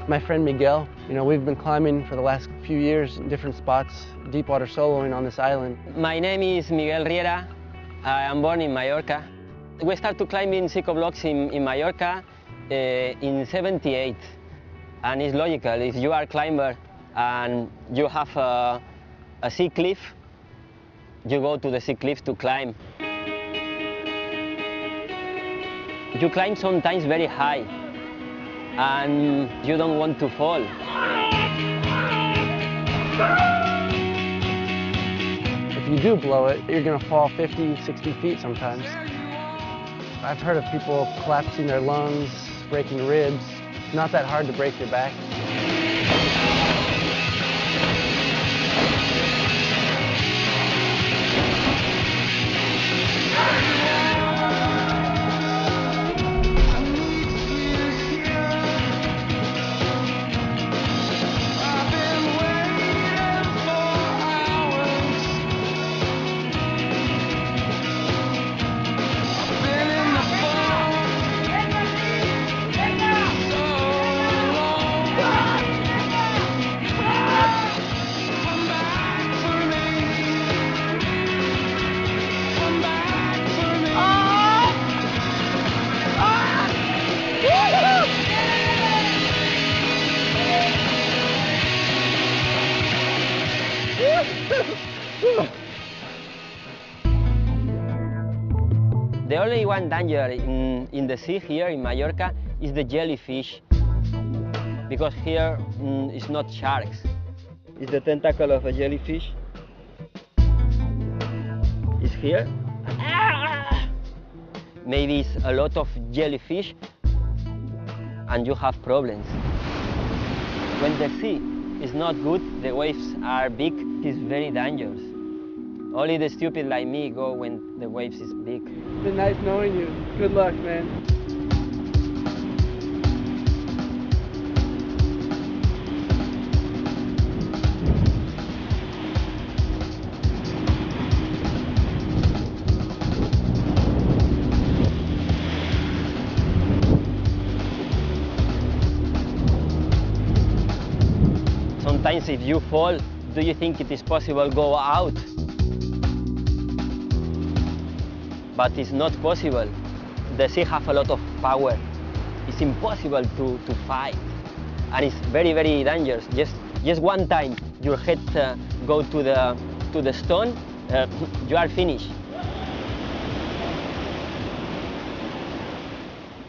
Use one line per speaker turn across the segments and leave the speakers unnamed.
My friend Miguel, we've been climbing for the last few years in different spots, deep water soloing on this island.
My name is Miguel Riera. I am born in Mallorca. We started climbing psychoblocks in Mallorca in '78. And it's logical, if you are a climber and you have a sea cliff, you go to the sea cliff to climb. You climb sometimes very high, and you don't want to fall.
If you do blow it, you're gonna fall 50, 60 feet sometimes. I've heard of people collapsing their lungs, breaking ribs. It's not that hard to break your back.
The only one danger in the sea here in Mallorca is the jellyfish, because here it's not sharks. It's the tentacle of a jellyfish. It's here. Maybe it's a lot of jellyfish and you have problems. When the sea is not good, the waves are big, it's very dangerous. Only the stupid like me go when the waves is big.
It's been nice knowing you. Good luck, man.
Sometimes if you fall, do you think it is possible to go out? But it's not possible. The sea has a lot of power. It's impossible to fight. And it's very, very dangerous. Just one time your head go to the stone, you are finished.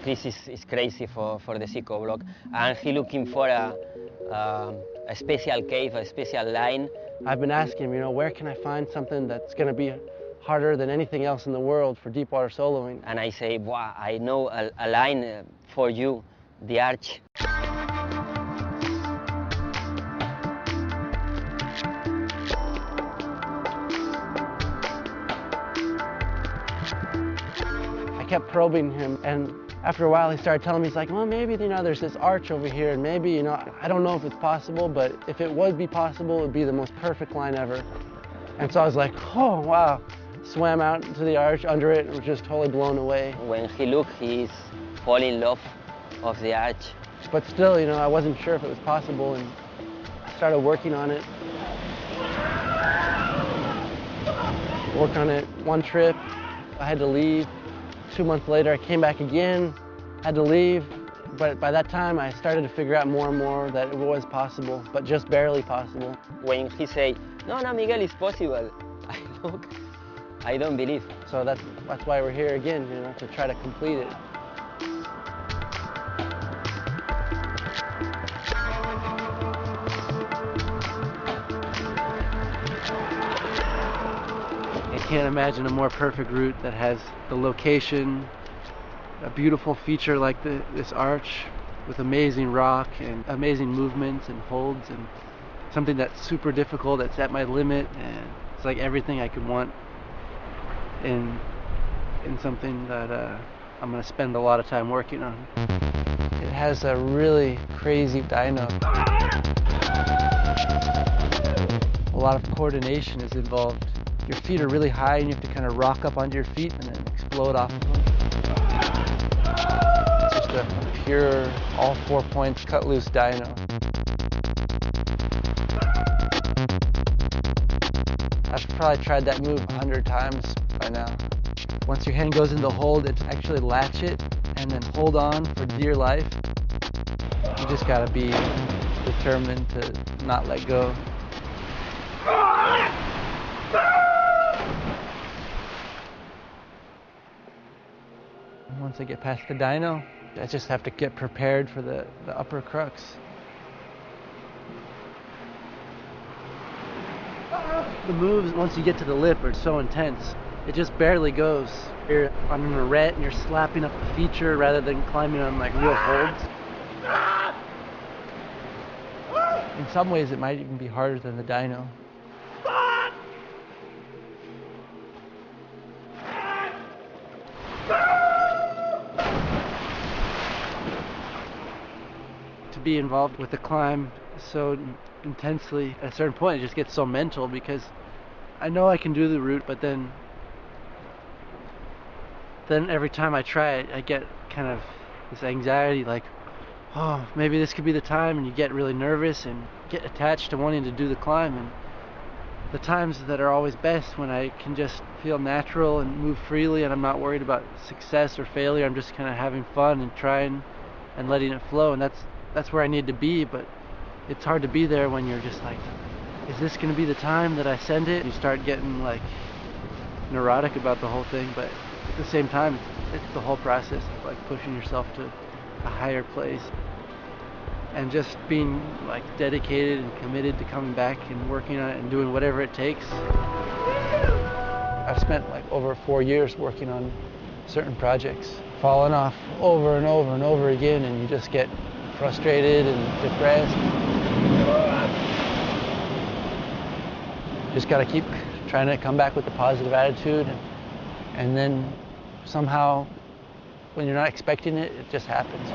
Chris is crazy for the psycho-block, and he looking for a special cave, a special line.
I've been asking him, where can I find something that's gonna be harder than anything else in the world for deep water soloing?
And I say, wow, I know a line for you, the arch.
I kept probing him, and after a while he started telling me, he's like, well, maybe, there's this arch over here, and maybe, I don't know if it's possible, but if it would be possible, it would be the most perfect line ever. And so I was like, oh, wow. Swam out to the arch under it and was just totally blown away.
When he looked, he's falling in love of the arch.
But still, I wasn't sure if it was possible, and I started working on it. Worked on it one trip, I had to leave. 2 months later, I came back again, had to leave. But by that time, I started to figure out more and more that it was possible, but just barely possible.
When he said, no, Miguel, it's possible, I look, I don't believe.
So that's why we're here again, to try to complete it. I can't imagine a more perfect route that has the location, a beautiful feature like this arch with amazing rock and amazing movements and holds, and something that's super difficult, that's at my limit, and it's like everything I could want in something that I'm going to spend a lot of time working on. It has a really crazy dyno. A lot of coordination is involved. Your feet are really high and you have to kind of rock up onto your feet and then explode off of them. It's just just a pure, all 4 points, cut loose dyno. I've probably tried that move 100 times by now. Once your hand goes into hold, it's actually latch it and then hold on for dear life. You just gotta be determined to not let go. Once I get past the dyno, I just have to get prepared for the upper crux. The moves, once you get to the lip, are so intense. It just barely goes. You're on an arret and you're slapping up the feature rather than climbing on like real holds. In some ways, it might even be harder than the dyno. To be involved with the climb so intensely, at a certain point it just gets so mental, because I know I can do the route, but then every time I try it, I get kind of this anxiety, like, oh, maybe this could be the time, and you get really nervous and get attached to wanting to do the climb. And the times that are always best when I can just feel natural and move freely and I'm not worried about success or failure. I'm just kind of having fun and trying and letting it flow, and that's where I need to be. But it's hard to be there when you're just like, is this going to be the time that I send it? You start getting like neurotic about the whole thing, but at the same time, it's the whole process of like pushing yourself to a higher place and just being like dedicated and committed to coming back and working on it and doing whatever it takes. I've spent like over 4 years working on certain projects, falling off over and over and over again, and you just get frustrated and depressed. Just got to keep trying to come back with a positive attitude, and then somehow, when you're not expecting it, it just happens.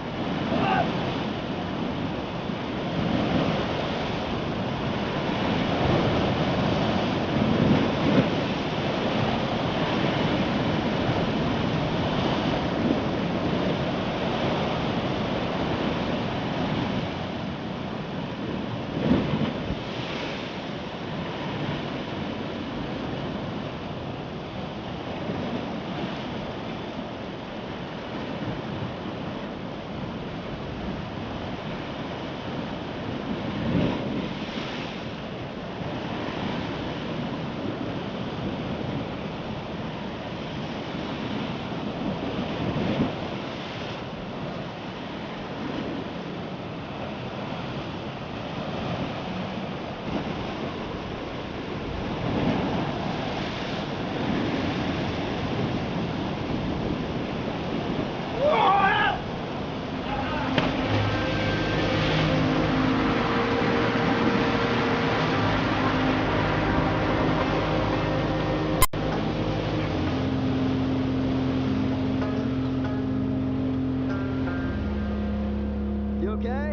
Okay?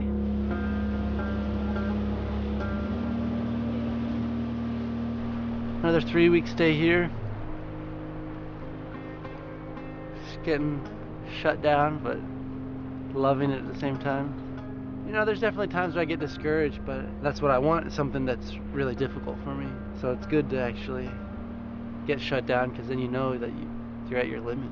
Another 3-week stay here. Just getting shut down, but loving it at the same time. You know, there's definitely times where I get discouraged, but that's what I want, something that's really difficult for me. So it's good to actually get shut down, because then you know that you're at your limit.